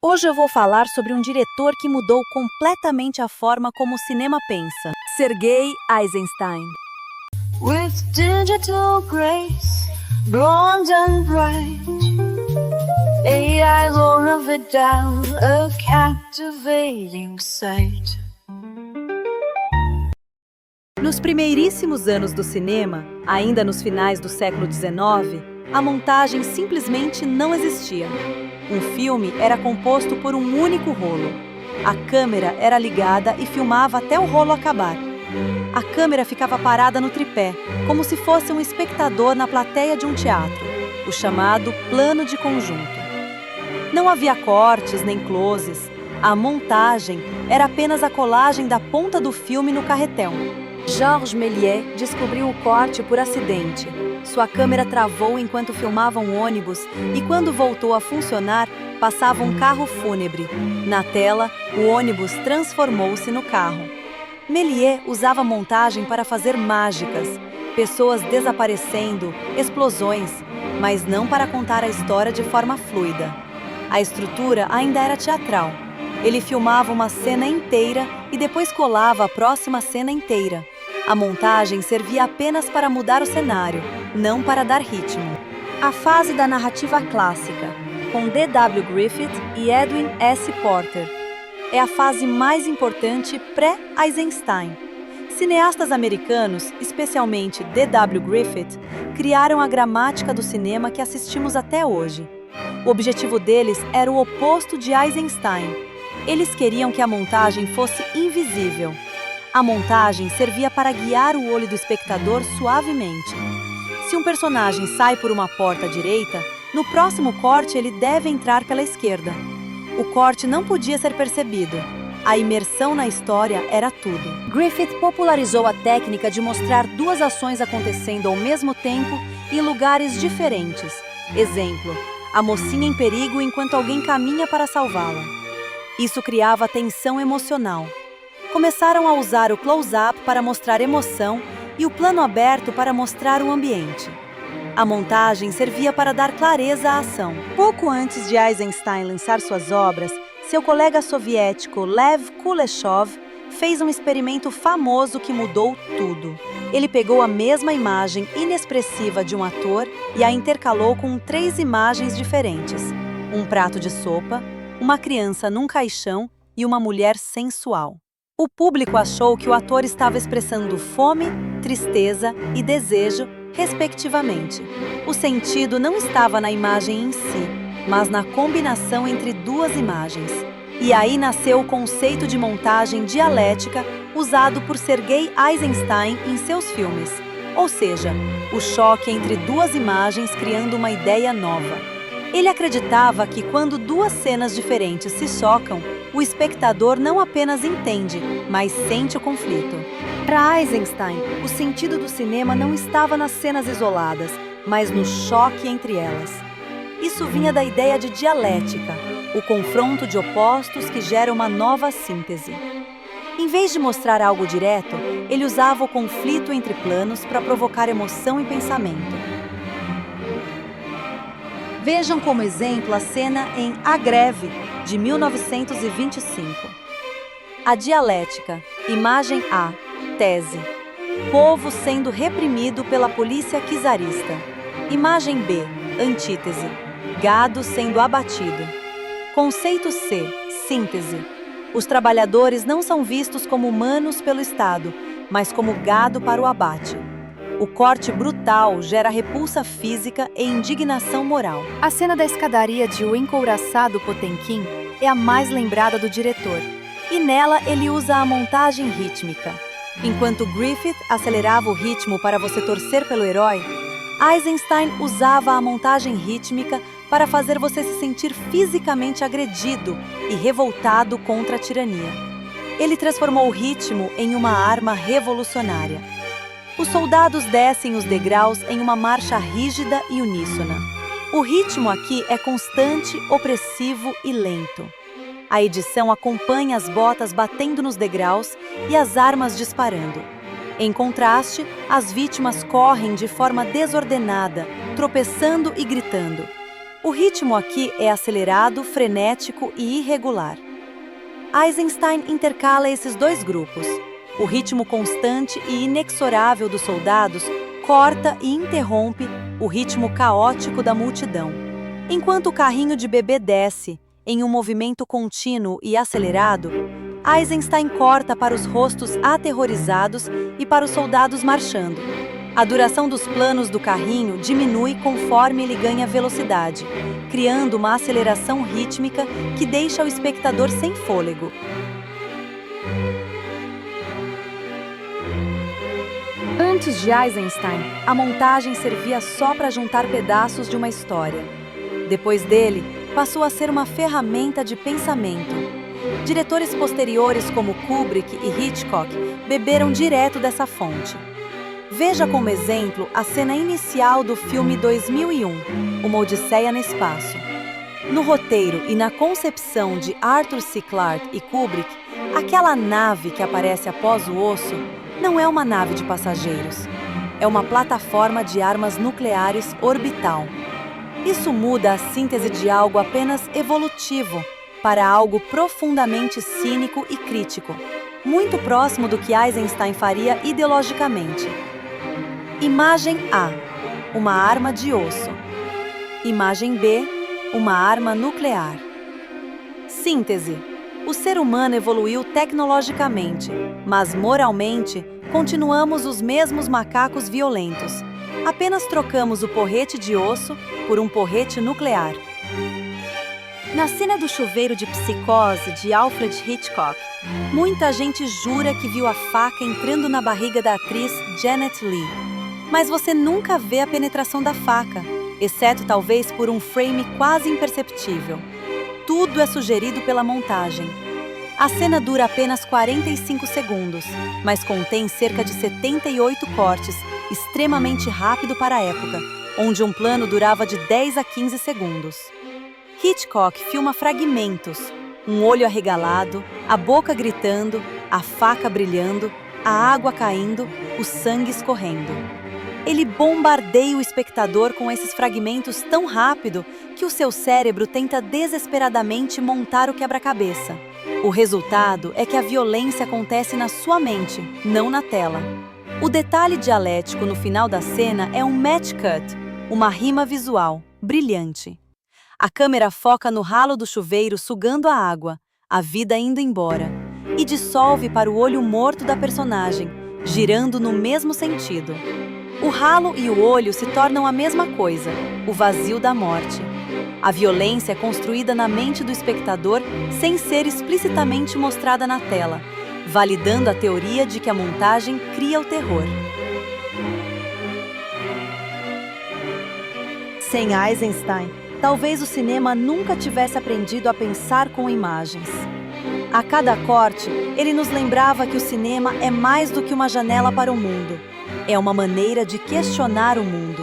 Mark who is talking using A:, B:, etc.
A: Hoje eu vou falar sobre um diretor que mudou completamente a forma como o cinema pensa. Sergei Eisenstein.
B: With digital grace, blonde and bright, AI love it down, a captivating sight.
A: Nos primeiríssimos anos do cinema, ainda nos finais do século XIX, a montagem simplesmente não existia. Um filme era composto por um único rolo. A câmera era ligada e filmava até o rolo acabar. A câmera ficava parada no tripé, como se fosse um espectador na plateia de um teatro, o chamado plano de conjunto. Não havia cortes nem closes. A montagem era apenas a colagem da ponta do filme no carretel. Georges Méliès descobriu o corte por acidente. Sua câmera travou enquanto filmava um ônibus e, quando voltou a funcionar, passava um carro fúnebre. Na tela, o ônibus transformou-se no carro. Méliès usava montagem para fazer mágicas, pessoas desaparecendo, explosões, mas não para contar a história de forma fluida. A estrutura ainda era teatral. Ele filmava uma cena inteira e depois colava a próxima cena inteira. A montagem servia apenas para mudar o cenário, não para dar ritmo. A fase da narrativa clássica, com D.W. Griffith e Edwin S. Porter, é a fase mais importante pré-Eisenstein. Cineastas americanos, especialmente D.W. Griffith, criaram a gramática do cinema que assistimos até hoje. O objetivo deles era o oposto de Eisenstein. Eles queriam que a montagem fosse invisível. A montagem servia para guiar o olho do espectador suavemente. Se um personagem sai por uma porta à direita, no próximo corte ele deve entrar pela esquerda. O corte não podia ser percebido. A imersão na história era tudo. Griffith popularizou a técnica de mostrar duas ações acontecendo ao mesmo tempo em lugares diferentes. Exemplo, a mocinha em perigo enquanto alguém caminha para salvá-la. Isso criava tensão emocional. Começaram a usar o close-up para mostrar emoção e o plano aberto para mostrar o ambiente. A montagem servia para dar clareza à ação. Pouco antes de Eisenstein lançar suas obras, seu colega soviético Lev Kuleshov fez um experimento famoso que mudou tudo. Ele pegou a mesma imagem inexpressiva de um ator e a intercalou com 3 imagens diferentes: um prato de sopa, uma criança num caixão e uma mulher sensual. O público achou que o ator estava expressando fome, tristeza e desejo, respectivamente. O sentido não estava na imagem em si, mas na combinação entre duas imagens. E aí nasceu o conceito de montagem dialética usado por Sergei Eisenstein em seus filmes. Ou seja, o choque entre duas imagens criando uma ideia nova. Ele acreditava que quando duas cenas diferentes se chocam, o espectador não apenas entende, mas sente o conflito. Para Eisenstein, o sentido do cinema não estava nas cenas isoladas, mas no choque entre elas. Isso vinha da ideia de dialética, o confronto de opostos que gera uma nova síntese. Em vez de mostrar algo direto, ele usava o conflito entre planos para provocar emoção e pensamento. Vejam como exemplo a cena em A Greve, de 1925. A dialética, imagem A, tese. Povo sendo reprimido pela polícia czarista. Imagem B, antítese. Gado sendo abatido. Conceito C, síntese. Os trabalhadores não são vistos como humanos pelo Estado, mas como gado para o abate. O corte brutal gera repulsa física e indignação moral. A cena da escadaria de O Encouraçado Potemkin é a mais lembrada do diretor, e nela ele usa a montagem rítmica. Enquanto Griffith acelerava o ritmo para você torcer pelo herói, Eisenstein usava a montagem rítmica para fazer você se sentir fisicamente agredido e revoltado contra a tirania. Ele transformou o ritmo em uma arma revolucionária. Os soldados descem os degraus em uma marcha rígida e uníssona. O ritmo aqui é constante, opressivo e lento. A edição acompanha as botas batendo nos degraus e as armas disparando. Em contraste, as vítimas correm de forma desordenada, tropeçando e gritando. O ritmo aqui é acelerado, frenético e irregular. Eisenstein intercala esses dois grupos. O ritmo constante e inexorável dos soldados corta e interrompe o ritmo caótico da multidão. Enquanto o carrinho de bebê desce, em um movimento contínuo e acelerado, Eisenstein corta para os rostos aterrorizados e para os soldados marchando. A duração dos planos do carrinho diminui conforme ele ganha velocidade, criando uma aceleração rítmica que deixa o espectador sem fôlego. Antes de Eisenstein, a montagem servia só para juntar pedaços de uma história. Depois dele, passou a ser uma ferramenta de pensamento. Diretores posteriores como Kubrick e Hitchcock beberam direto dessa fonte. Veja como exemplo a cena inicial do filme 2001, Uma Odisseia no Espaço. No roteiro e na concepção de Arthur C. Clarke e Kubrick, aquela nave que aparece após o osso não é uma nave de passageiros. É uma plataforma de armas nucleares orbital. Isso muda a síntese de algo apenas evolutivo para algo profundamente cínico e crítico, muito próximo do que Eisenstein faria ideologicamente. Imagem A, uma arma de osso. Imagem B, uma arma nuclear. Síntese. O ser humano evoluiu tecnologicamente, mas moralmente continuamos os mesmos macacos violentos. Apenas trocamos o porrete de osso por um porrete nuclear. Na cena do chuveiro de Psicose de Alfred Hitchcock, muita gente jura que viu a faca entrando na barriga da atriz Janet Leigh. Mas você nunca vê a penetração da faca, exceto talvez por um frame quase imperceptível. Tudo é sugerido pela montagem. A cena dura apenas 45 segundos, mas contém cerca de 78 cortes, extremamente rápido para a época, onde um plano durava de 10 a 15 segundos. Hitchcock filma fragmentos, um olho arregalado, a boca gritando, a faca brilhando, a água caindo, o sangue escorrendo. Ele bombardeia o espectador com esses fragmentos tão rápido que o seu cérebro tenta desesperadamente montar o quebra-cabeça. O resultado é que a violência acontece na sua mente, não na tela. O detalhe dialético no final da cena é um match cut, uma rima visual, brilhante. A câmera foca no ralo do chuveiro sugando a água, a vida indo embora, e dissolve para o olho morto da personagem, girando no mesmo sentido. O ralo e o olho se tornam a mesma coisa, o vazio da morte. A violência é construída na mente do espectador sem ser explicitamente mostrada na tela, validando a teoria de que a montagem cria o terror. Sem Eisenstein, talvez o cinema nunca tivesse aprendido a pensar com imagens. A cada corte, ele nos lembrava que o cinema é mais do que uma janela para o mundo. É uma maneira de questionar o mundo.